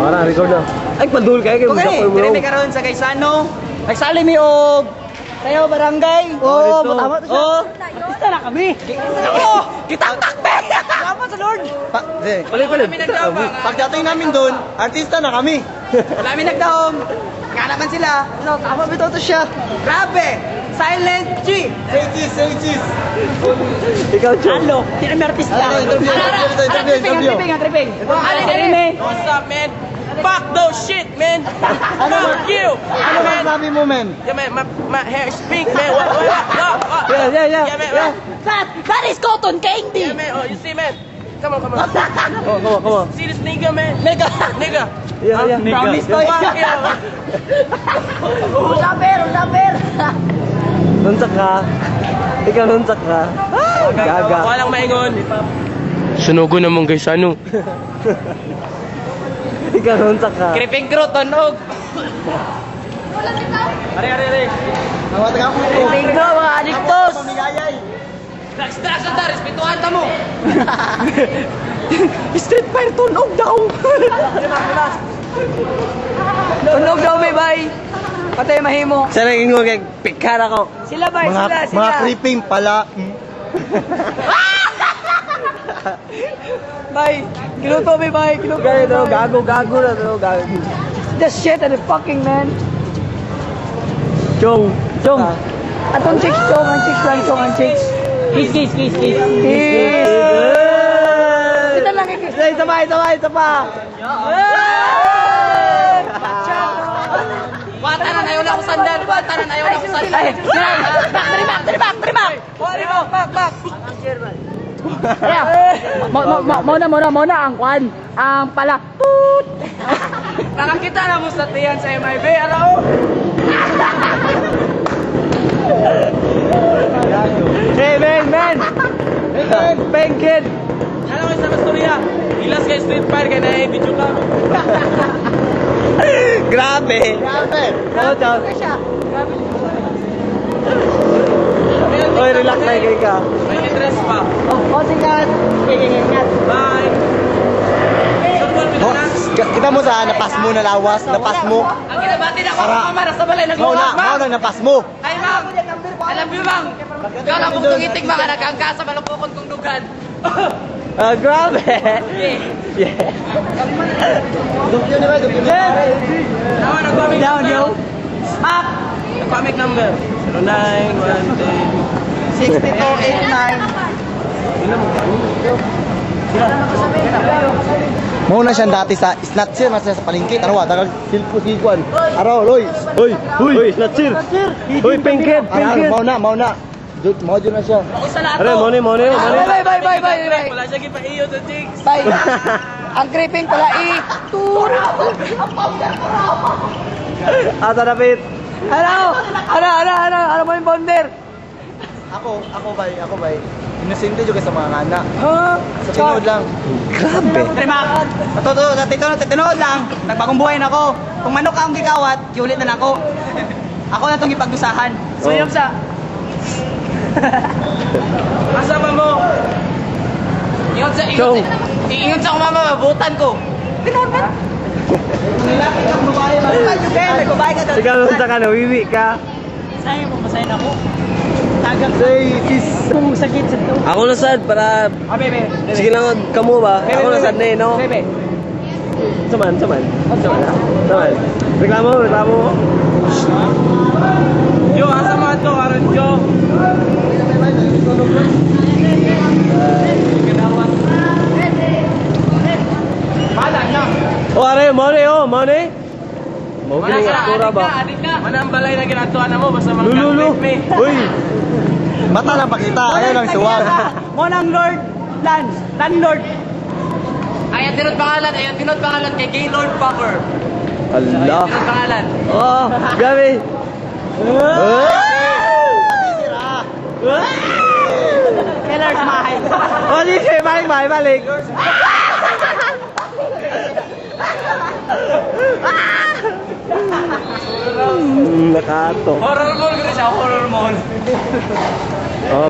Para record na. Ay padul kay Okay, dire mi karon sa Gaisano. Nagsali mi og sayo barangay. Oh, tama to siya. Oh, artista na kami. Oh, kitak-takbe. Salamat sa Lord. Pali. Pagdating namin doon, artista na kami. Wala mi nagdaom. Nga naman sila. No, tama bitaw to siya. Grabe. Silent G. Say cheese. Ikaw Chong. Ano? Di na may artista. Tripping. What's up, man? Fuck those shit, man. Fuck you. Ano ba sabi mo, men? Yeah, man, my hair is pink, man. What? Yeah. Yeah, man. That is cotton candy. Yeah, man. Oh, you see, man? Come on. Come on. See this nigga, man? Nigga. Yeah. Brownies to. Fuck you. Usaper. Nunsak ka. Ikaw nunsak ka. Gaga. Walang maingon. Sunugo naman guys, ano? Ikaw nunsak ka. Kriping crew, tunog. Are. Nawatag ako. Bingo, mga adiktos. Sanda, respetuhan ta mo. Street fire tunog daw. Tunog daw, may bay. Patay mahimo. Sa naging mo kay pikara ko. Sila ba? Sila. Mga creeping pala. Bay, kinuto may bay, kinuto. Gago na to. Gago. This shit and the fucking man. Chong. Atong chicks, ang chicks. Kiss. Kita lang kay Chris. Isa pa. Wata na ayaw na ako sandal. Back. Muna ang kwan. Ang pala. Nakakita na mo sa tiyan sa MIB, alaw. Hey, man. Pengkid. Ano ko sa storya? Ilas kay street fire kay na video ka. Grabe. Oh, ciao. Oy, relax na ka. May interest pa. Oh, sikat. Bye. Oh, kita mo sa napas mo na lawas, napas mo. Ang kinabati na ako Para. mamara sa balay Mau nagluwag, ma'am. na napas mo. Ay, ma'am. Alam niyo, ma'am. Kala ko tungitig mga nagkangkasa malupukon kong dugan. Grabe. Yeah. Naman, nagpamig Down, yo. Up. Nagpamig number. 0913. 6289. Mau na siyang dati sa snatcher na siya sa palengke. Tarawa, dagang silpo-silpuan. Araw, loy. Uy, Natsir. Uy, Pengkid. Mau na. Mau dyan na siya. Ako sa lato. Are, money. Bye. Wala siya gipaiyo sa chicks. Bye. Ang creeping pala Ata napit. Ano mo yung bonder? Ako bay. Inosente juga sa mga anak. Sa tinood lang. Grabe. Trimak. Tinood lang. Nagbagong buhay na ako. Kung manok ka ang gikawat, kiulit na ako. Ako na itong ipagdusahan. So yun sa... Asa ba mo? Ingon sa kumama, mabutan ko. Tinood ba? Nilapit ang babae. Nagbabae ka doon. Sige, nunsak ka, nawiwi ka. Sa'yo mo, masayin ako. Say, sis. Kung sakit sa to. Ako na sad para... Bebe. Sige lang, kamo ba? Ako na sad na no? Bebe. Saman. Reklamo. Yo, asa mga to, aron yo. Bala na. Oh, are, money. Mau Wala gini sa aktura ba? adik ka. Ano ang balay na ginatuan mo? Basta mga Lulu. me. Uy. Mata lang pakita. Ayaw lang suwag. Monang Lord. Landlord. Ayan tinod pangalan kay Gaylord Popper. Allah. Tinod pangalan. Oh, grabe. Killers mahay. Oh, di kayo balik. Nakato. Horror mall ko siya, horror mall. Oh.